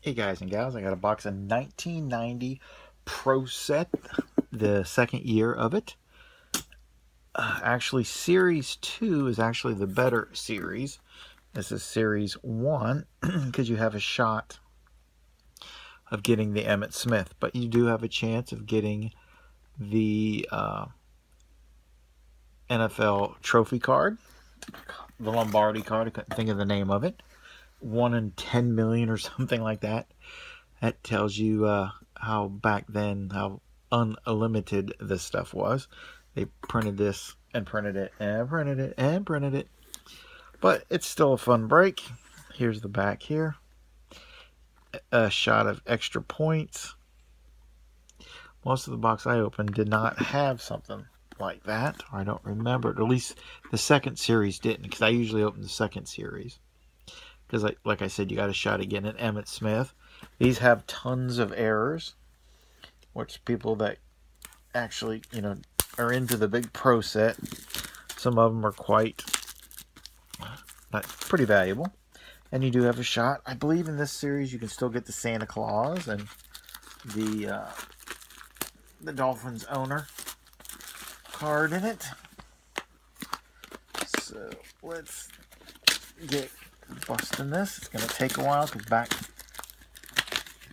Hey guys and gals, I got a box of 1990 Pro Set, the second year of it. Actually, Series 2 is actually the better series. This is Series 1 because you have a shot of getting the Emmitt Smith, but you do have a chance of getting the NFL trophy card, the Lombardi card. I couldn't think of the name of it. 1 in 10 million or something like that. That tells you how back then, how unlimited this stuff was. They printed this and printed it and printed it and printed it. But it's still a fun break. Here's the back here. A shot of extra points. Most of the box I opened did not have something like that. Or I don't remember it. Or at least the second series didn't, because I usually open the second series. Because like I said, you got a shot at getting an Emmitt Smith. These have tons of errors, which people that actually, are into the big Pro Set, some of them are pretty valuable. And you do have a shot. I believe in this series you can still get the Santa Claus and the Dolphins owner card in it. So let's get busting this. It's going to take a while because back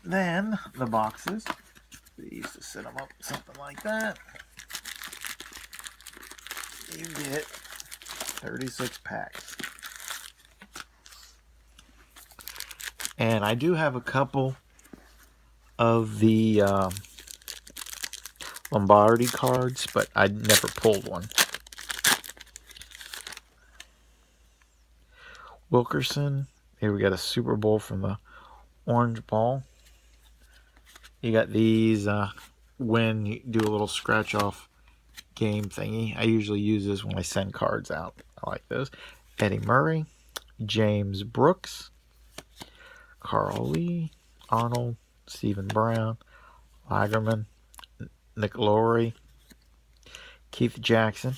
then the boxes, they used to set them up something like that. You get 36 packs. And I do have a couple of the Lombardi cards, but I never pulled one. Wilkerson. Here we got a Super Bowl from the Orange Ball. You got these when you do a little scratch off game thingy. I usually use this when I send cards out. I like those. Eddie Murray, James Brooks, Carl Lee, Arnold, Stephen Brown, Lagerman, Nick Lowry, Keith Jackson,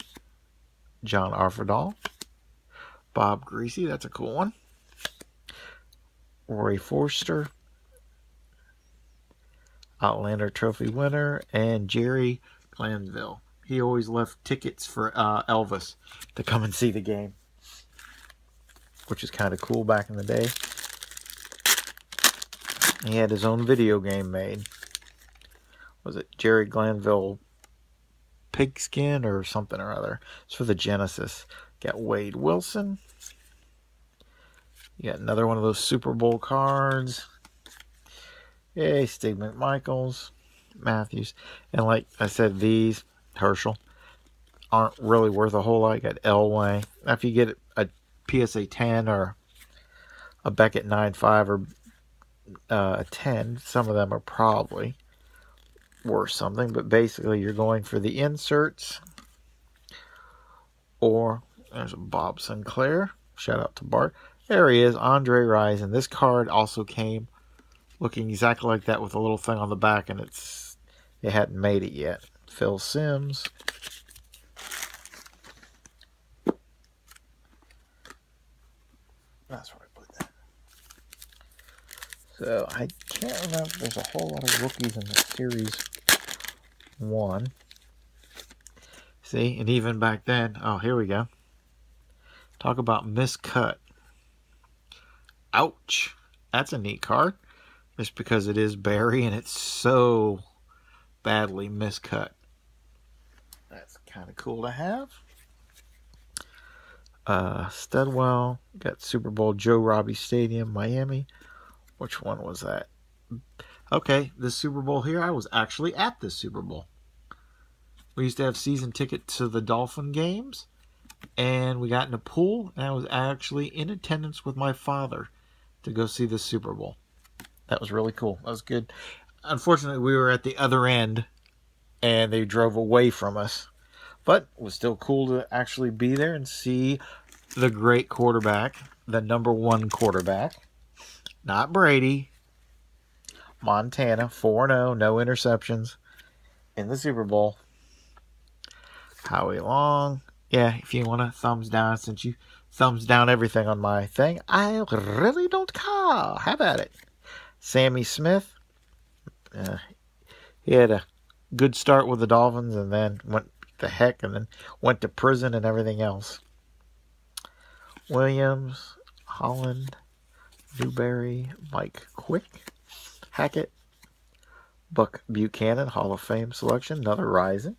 John Arfordal, Bob Greasy, that's a cool one, Roy Forster, Outlander Trophy winner, and Jerry Glanville. He always left tickets for Elvis to come and see the game, which is kind of cool back in the day. He had his own video game made. Was it Jerry Glanville Pigskin or something or other? It's for the Genesis. Got Wade Wilson. You got another one of those Super Bowl cards. Yay, Steve McMichaels, Matthews. And like I said, these, Herschel, aren't really worth a whole lot. You got Elway. Now, if you get a PSA 10 or a Beckett 9.5 or a 10, some of them are probably worth something. But basically, you're going for the inserts. Or there's a Bob Sinclair. Shout out to Bart. There he is, Andre Rison. This card also came looking exactly like that with a little thing on the back, and they hadn't made it yet. Phil Simms. That's where I put that. So I can't remember. There's a whole lot of rookies in the Series 1. See, and even back then, oh, here we go. Talk about miscut. Ouch. That's a neat card. Just because it is Barry and it's so badly miscut. That's kind of cool to have. Studwell. Got Super Bowl Joe Robbie Stadium, Miami. Which one was that? Okay, the Super Bowl here. I was actually at this Super Bowl. We used to have season tickets to the Dolphin games. And we got in a pool. And I was actually in attendance with my father to go see the Super Bowl. That was really cool. That was good. Unfortunately, we were at the other end, and they drove away from us. But it was still cool to actually be there and see the great quarterback, the number one quarterback, not Brady, Montana, 4-0, no interceptions, in the Super Bowl. Howie Long. Yeah, if you want to thumbs down, since you thumbs down everything on my thing, I really don't care. How about it? Sammy Smith, he had a good start with the Dolphins and then went to heck and then went to prison and everything else. Williams, Holland, Newberry, Mike Quick, Hackett, Buck Buchanan, Hall of Fame selection, another Rising,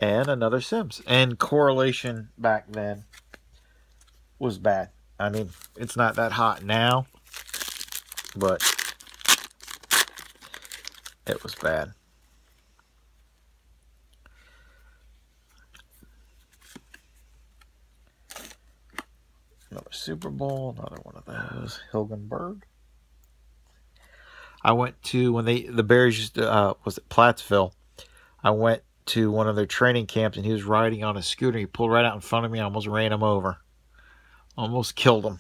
and another Sims. And correlation back then was bad. I mean, it's not that hot now, but it was bad. Another Super Bowl, another one of those. Hilgenberg. I went to, when the Bears used to, was it Plattsville? I went to one of their training camps, and he was riding on a scooter. He pulled right out in front of me. I almost ran him over. Almost killed him.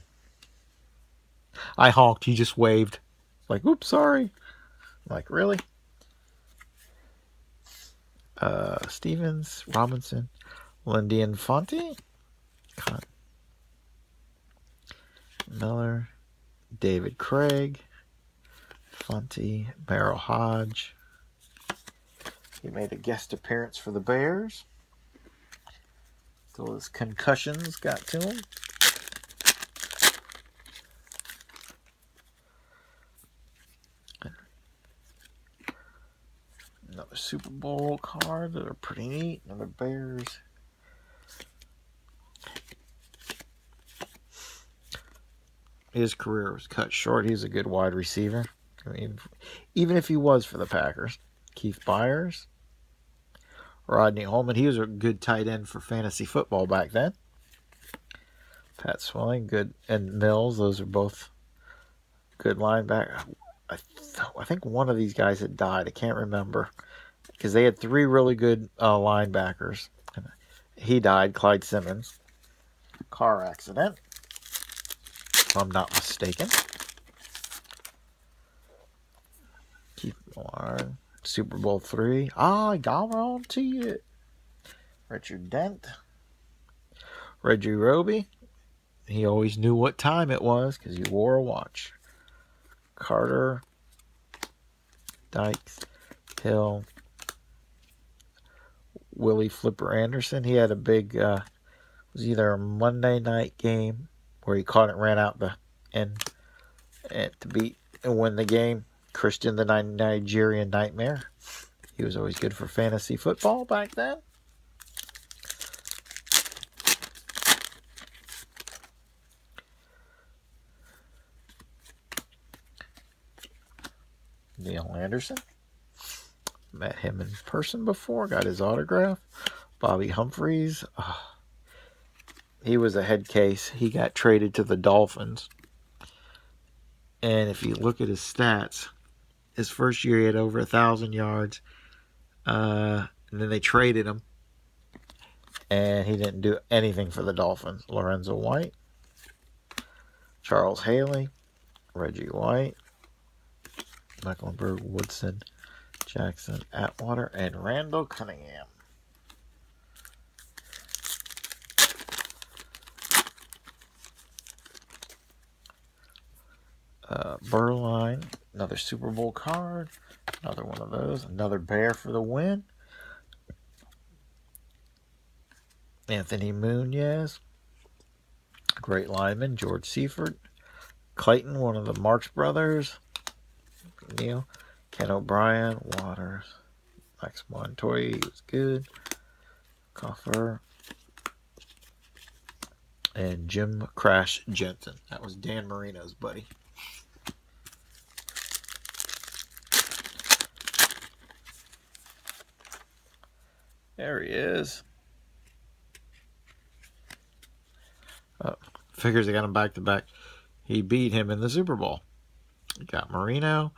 I honked. He just waved. Like, oops, sorry. I'm like, really? Stevens, Robinson, Lindy Infante, Miller, David Craig, Fonte, Merrill Hodge. He made a guest appearance for the Bears. Till his concussions got to him. Another Super Bowl card that are pretty neat. Another Bears. His career was cut short. He's a good wide receiver. I mean, even if he was for the Packers. Keith Byers. Rodney Holman. He was a good tight end for fantasy football back then. Pat Swilling, good. And Mills. Those are both good linebackers. I think one of these guys had died. I can't remember. Because they had three really good linebackers. He died, Clyde Simmons. Car accident, if I'm not mistaken. Keith Millard, Super Bowl III. I got on to you. Richard Dent. Reggie Roby. He always knew what time it was because he wore a watch. Carter. Dykes. Hill. Willie Flipper Anderson. He had a big, it was either a Monday night game where he caught it, ran out the end and to beat and win the game. Christian the Nigerian Nightmare. He was always good for fantasy football back then. Neil Anderson. Met him in person before. Got his autograph. Bobby Humphreys. He was a head case. He got traded to the Dolphins. And if you look at his stats, his first year he had over 1,000 yards. And then they traded him. And he didn't do anything for the Dolphins. Lorenzo White. Charles Haley. Reggie White. Mecklenburg Woodson. Jackson Atwater. And Randall Cunningham. Burline, another Super Bowl card, another one of those, another Bear for the win. Anthony Munoz, great lineman, George Seifert. Clayton, one of the Marx brothers. Neil, Ken O'Brien, Waters, Max Montoya, he was good. Coffer. And Jim Crash Jensen. That was Dan Marino's buddy. There he is. Figures I got him back to back. He beat him in the Super Bowl. He got Marino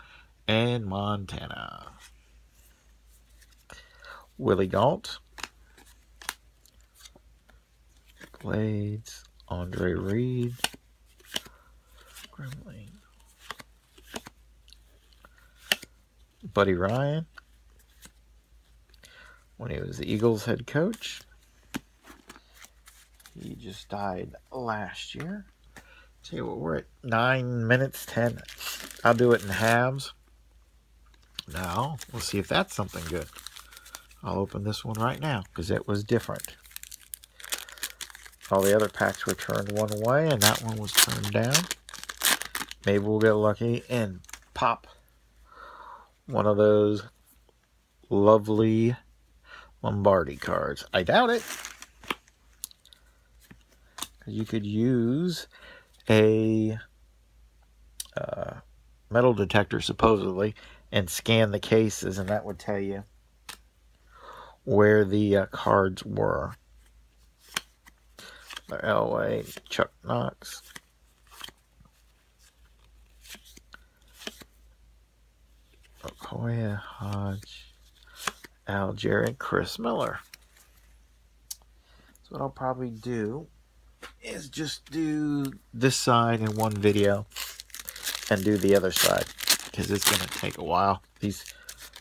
and Montana. Willie Gault. Blades. Andre Reed. Grimley. Buddy Ryan. When he was the Eagles head coach. He just died last year. Tell you what, we're at 9 minutes 10. I'll do it in halves. Now, we'll see if that's something good. I'll open this one right now because it was different. All the other packs were turned one way and that one was turned down. Maybe we'll get lucky and pop one of those lovely Lombardi cards. I doubt it. You could use a metal detector supposedly and scan the cases, and that would tell you where the cards were. The Elway, Chuck Knox, Okoye, Hodge, Al Jarrett, and Chris Miller. So what I'll probably do is just do this side in one video and do the other side because it's going to take a while. These,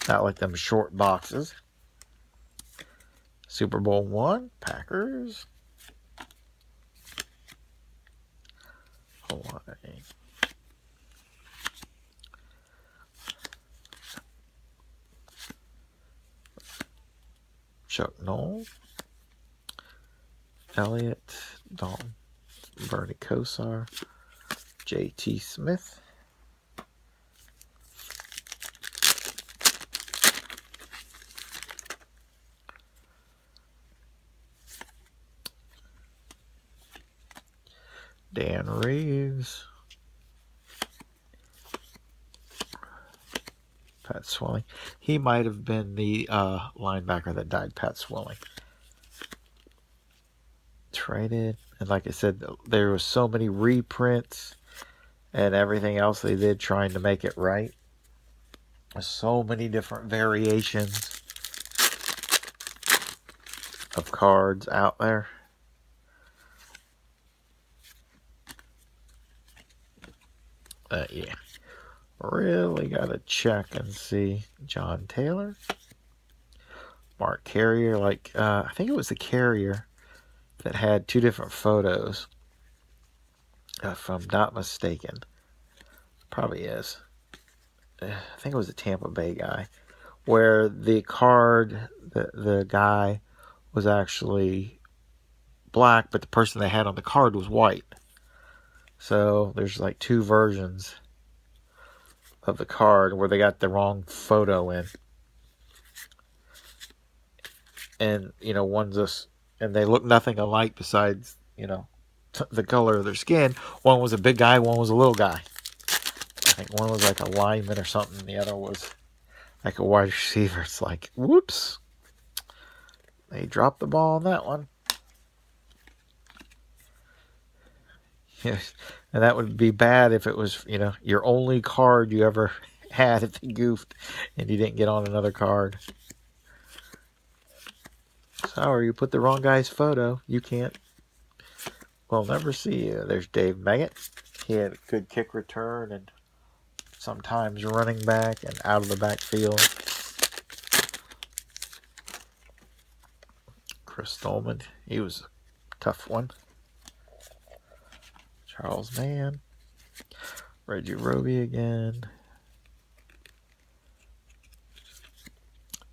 not like them short boxes. Super Bowl 1, Packers. Hawaii. Chuck Noll. Elliott, Dalton, Bernie Kosar, J.T. Smith. Dan Reeves. Pat Swilling. He might have been the linebacker that died, Pat Swilling. Traded. And like I said, there was so many reprints and everything else they did trying to make it right. So many different variations of cards out there. Yeah. Really got to check and see. John Taylor. Mark Carrier. I think it was the Carrier that had two different photos. If I'm not mistaken. Probably is. I think it was a Tampa Bay guy. Where the card, the guy was actually black, but the person they had on the card was white. So there's like two versions of the card where they got the wrong photo in. And, one's this, and they look nothing alike besides, the color of their skin. One was a big guy, one was a little guy. I think one was like a lineman or something, the other was like a wide receiver. It's like, whoops. They dropped the ball on that one. Yes. And that would be bad if it was, your only card you ever had if they goofed and you didn't get on another card. Sorry, you put the wrong guy's photo. You can't. We'll never see you. There's Dave Meggett. He had a good kick return and sometimes running back and out of the backfield. Chris Stolman. He was a tough one. Charles Mann. Reggie Roby again.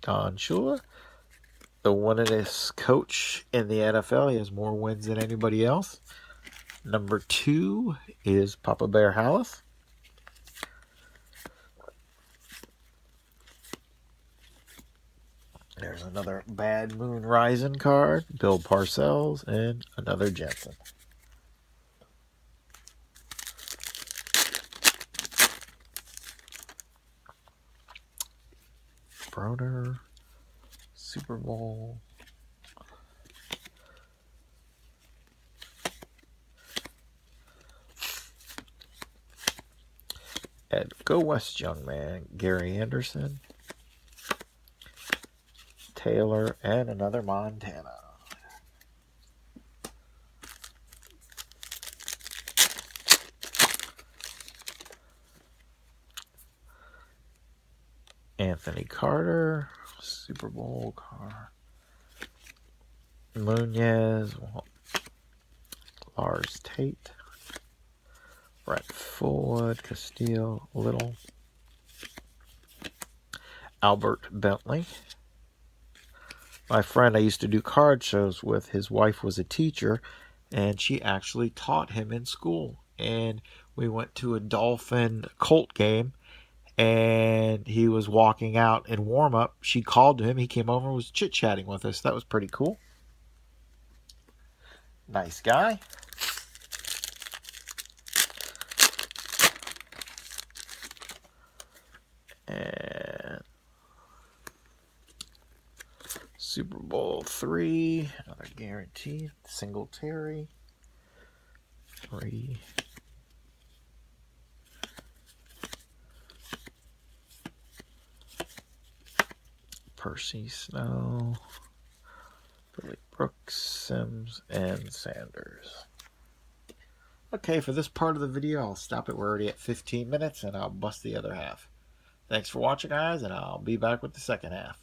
Don Shula. The winningest coach in the NFL. He has more wins than anybody else. Number 2 is Papa Bear Hallis. There's another Bad Moon Rising card. Bill Parcells and another Jensen. Broner. Super Bowl. Ed Go West Young Man. Gary Anderson. Taylor and another Montana. Anthony Carter. Super Bowl car. Nunez. Lars Tate. Brett Fullwood, Castillo, Little, Albert Bentley. My friend I used to do card shows with, his wife was a teacher, and she actually taught him in school. And we went to a Dolphin Colt game, and he was walking out in warm-up. She called to him. He came over and was chit-chatting with us. That was pretty cool. Nice guy. And Super Bowl III, another guarantee. Singletary. 3. Percy Snow, Billy Brooks, Sims, and Sanders. Okay, for this part of the video, I'll stop it. We're already at 15 minutes, and I'll bust the other half. Thanks for watching, guys, and I'll be back with the second half.